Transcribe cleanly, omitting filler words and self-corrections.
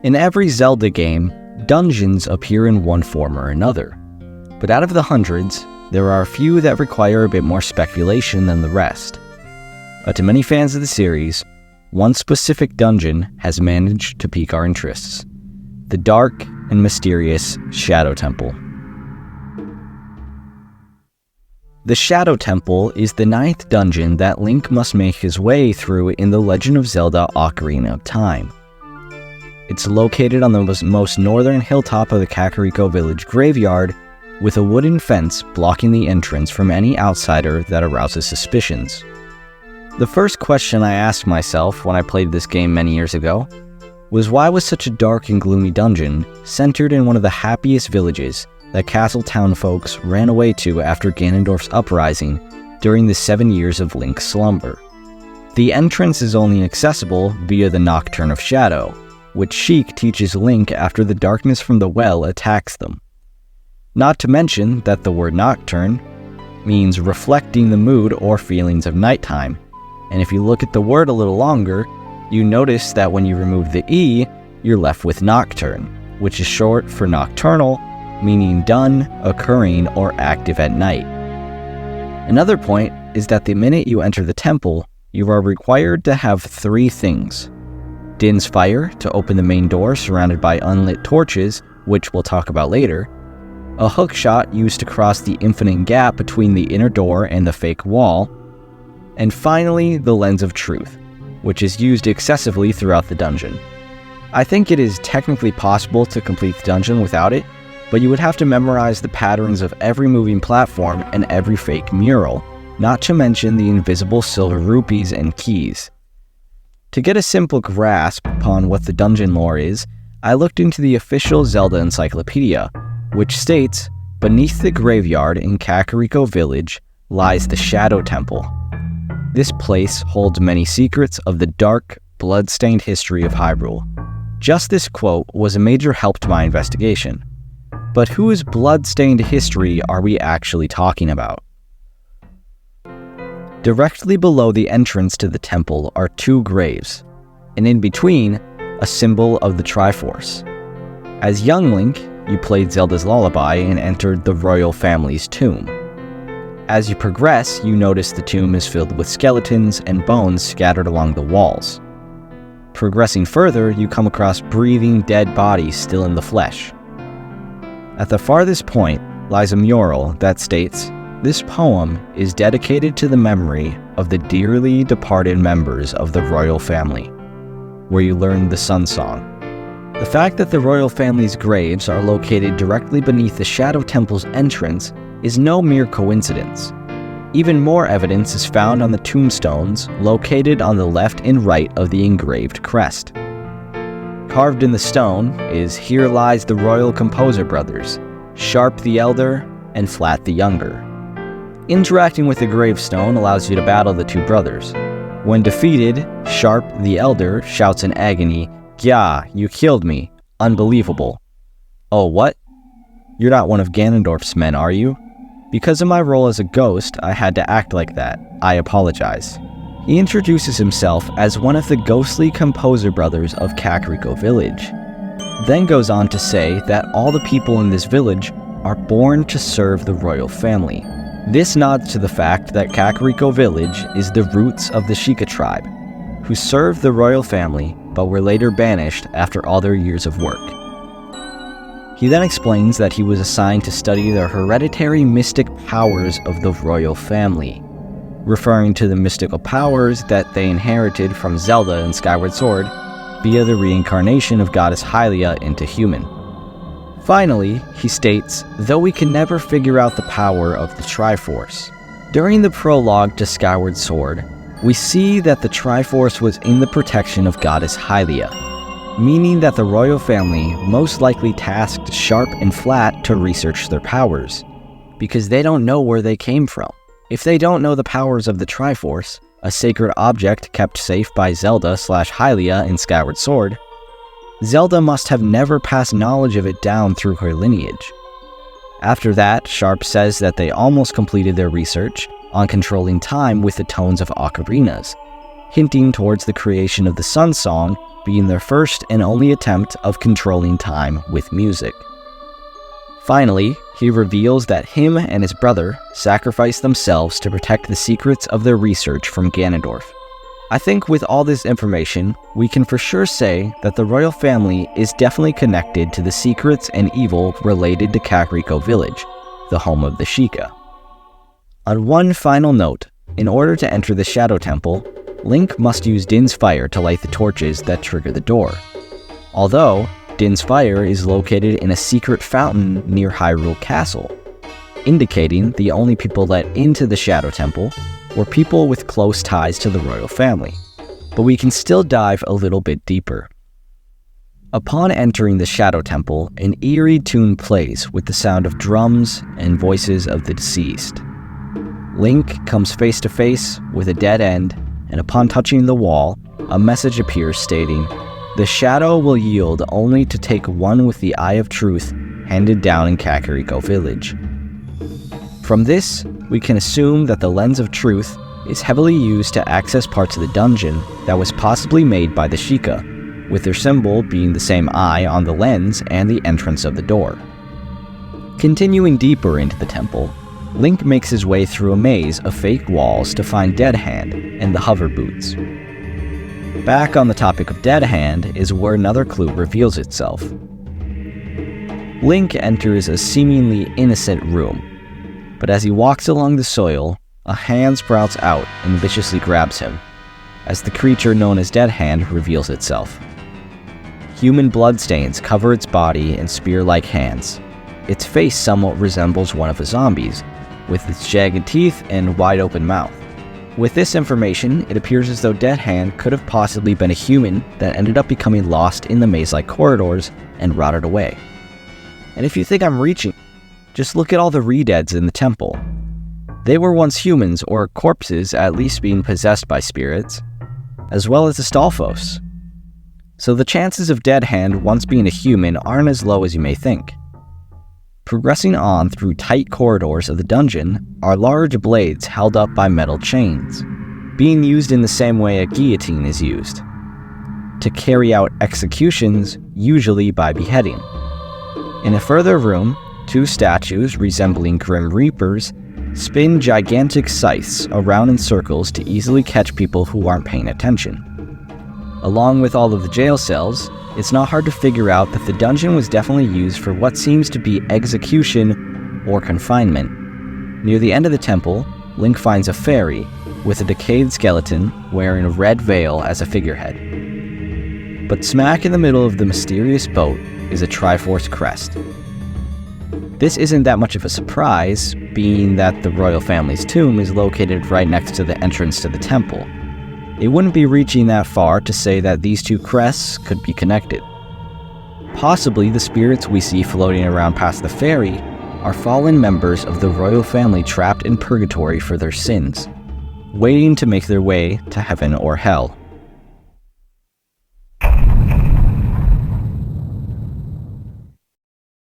In every Zelda game, dungeons appear in one form or another. But out of the hundreds, there are a few that require a bit more speculation than the rest. But to many fans of the series, one specific dungeon has managed to pique our interests: the dark and mysterious Shadow Temple. The Shadow Temple is the 9th dungeon that Link must make his way through in The Legend of Zelda: Ocarina of Time. It's located on the most northern hilltop of the Kakariko Village graveyard, with a wooden fence blocking the entrance from any outsider that arouses suspicions. The first question I asked myself when I played this game many years ago was, why was such a dark and gloomy dungeon centered in one of the happiest villages that Castle Town folks ran away to after Ganondorf's uprising during the 7 years of Link's slumber? The entrance is only accessible via the Nocturne of Shadow, which Sheik teaches Link after the darkness from the well attacks them. Not to mention that the word nocturne means reflecting the mood or feelings of nighttime, and if you look at the word a little longer, you notice that when you remove the E, you're left with nocturne, which is short for nocturnal, meaning done, occurring, or active at night. Another point is that the minute you enter the temple, you are required to have 3 things: Din's Fire to open the main door surrounded by unlit torches, which we'll talk about later, a hookshot used to cross the infinite gap between the inner door and the fake wall, and finally the Lens of Truth, which is used excessively throughout the dungeon. I think it is technically possible to complete the dungeon without it, but you would have to memorize the patterns of every moving platform and every fake mural, not to mention the invisible silver rupees and keys. To get a simple grasp upon what the dungeon lore is, I looked into the official Zelda encyclopedia, which states, beneath the graveyard in Kakariko Village lies the Shadow Temple. This place holds many secrets of the dark, blood-stained history of Hyrule. Just this quote was a major help to my investigation. But whose blood-stained history are we actually talking about? Directly below the entrance to the temple are 2 graves, and in between, a symbol of the Triforce. As young Link, you played Zelda's Lullaby and entered the royal family's tomb. As you progress, you notice the tomb is filled with skeletons and bones scattered along the walls. Progressing further, you come across breathing dead bodies still in the flesh. At the farthest point lies a mural that states, "This poem is dedicated to the memory of the dearly departed members of the royal family," where you learn the Sun Song. The fact that the royal family's graves are located directly beneath the Shadow Temple's entrance is no mere coincidence. Even more evidence is found on the tombstones located on the left and right of the engraved crest. Carved in the stone is "Here lies the royal composer brothers, Sharp the elder and Flat the younger." Interacting with the gravestone allows you to battle the 2 brothers. When defeated, Sharp the elder shouts in agony, "Gya, you killed me. Unbelievable." "Oh, what? You're not one of Ganondorf's men, are you?" "Because of my role as a ghost, I had to act like that. I apologize." He introduces himself as one of the ghostly composer brothers of Kakariko Village, then goes on to say that all the people in this village are born to serve the royal family. This nods to the fact that Kakariko Village is the roots of the Sheikah tribe, who served the royal family but were later banished after all their years of work. He then explains that he was assigned to study the hereditary mystic powers of the royal family, referring to the mystical powers that they inherited from Zelda and Skyward Sword via the reincarnation of Goddess Hylia into human. Finally, he states, though we can never figure out the power of the Triforce. During the prologue to Skyward Sword, we see that the Triforce was in the protection of Goddess Hylia, meaning that the royal family most likely tasked Sharp and Flat to research their powers, because they don't know where they came from. If they don't know the powers of the Triforce, a sacred object kept safe by Zelda/Hylia in Skyward Sword, Zelda must have never passed knowledge of it down through her lineage. After that, Sharp says that they almost completed their research on controlling time with the tones of ocarinas, hinting towards the creation of the Sun Song being their first and only attempt of controlling time with music. Finally, he reveals that him and his brother sacrificed themselves to protect the secrets of their research from Ganondorf. I think with all this information, we can for sure say that the royal family is definitely connected to the secrets and evil related to Kakariko Village, the home of the Sheikah. On one final note, in order to enter the Shadow Temple, Link must use Din's fire to light the torches that trigger the door. Although, Din's fire is located in a secret fountain near Hyrule Castle, indicating the only people let into the Shadow Temple were people with close ties to the royal family. But we can still dive a little bit deeper. Upon entering the Shadow Temple, an eerie tune plays with the sound of drums and voices of the deceased. Link comes face to face with a dead end, and upon touching the wall, a message appears stating, "The shadow will yield only to take one with the Eye of Truth handed down in Kakariko Village." From this, we can assume that the Lens of Truth is heavily used to access parts of the dungeon that was possibly made by the Sheikah, with their symbol being the same eye on the lens and the entrance of the door. Continuing deeper into the temple, Link makes his way through a maze of fake walls to find Dead Hand and the hover boots. Back on the topic of Dead Hand is where another clue reveals itself. Link enters a seemingly innocent room, but as he walks along the soil, a hand sprouts out and viciously grabs him, as the creature known as Dead Hand reveals itself. Human bloodstains cover its body in spear-like hands. Its face somewhat resembles one of a zombie's, with its jagged teeth and wide-open mouth. With this information, it appears as though Dead Hand could have possibly been a human that ended up becoming lost in the maze-like corridors and rotted away. And if you think I'm reaching, just look at all the re-deads in the temple. They were once humans or corpses, at least being possessed by spirits, as well as the Stalfos. So the chances of Dead Hand once being a human aren't as low as you may think. Progressing on through tight corridors of the dungeon are large blades held up by metal chains, being used in the same way a guillotine is used, to carry out executions, usually by beheading. In a further room, two statues resembling Grim Reapers spin gigantic scythes around in circles to easily catch people who aren't paying attention. Along with all of the jail cells, it's not hard to figure out that the dungeon was definitely used for what seems to be execution or confinement. Near the end of the temple, Link finds a fairy with a decayed skeleton wearing a red veil as a figurehead. But smack in the middle of the mysterious boat is a Triforce crest. This isn't that much of a surprise, being that the royal family's tomb is located right next to the entrance to the temple. It wouldn't be reaching that far to say that these two crests could be connected. Possibly the spirits we see floating around past the ferry are fallen members of the royal family trapped in purgatory for their sins, waiting to make their way to heaven or hell.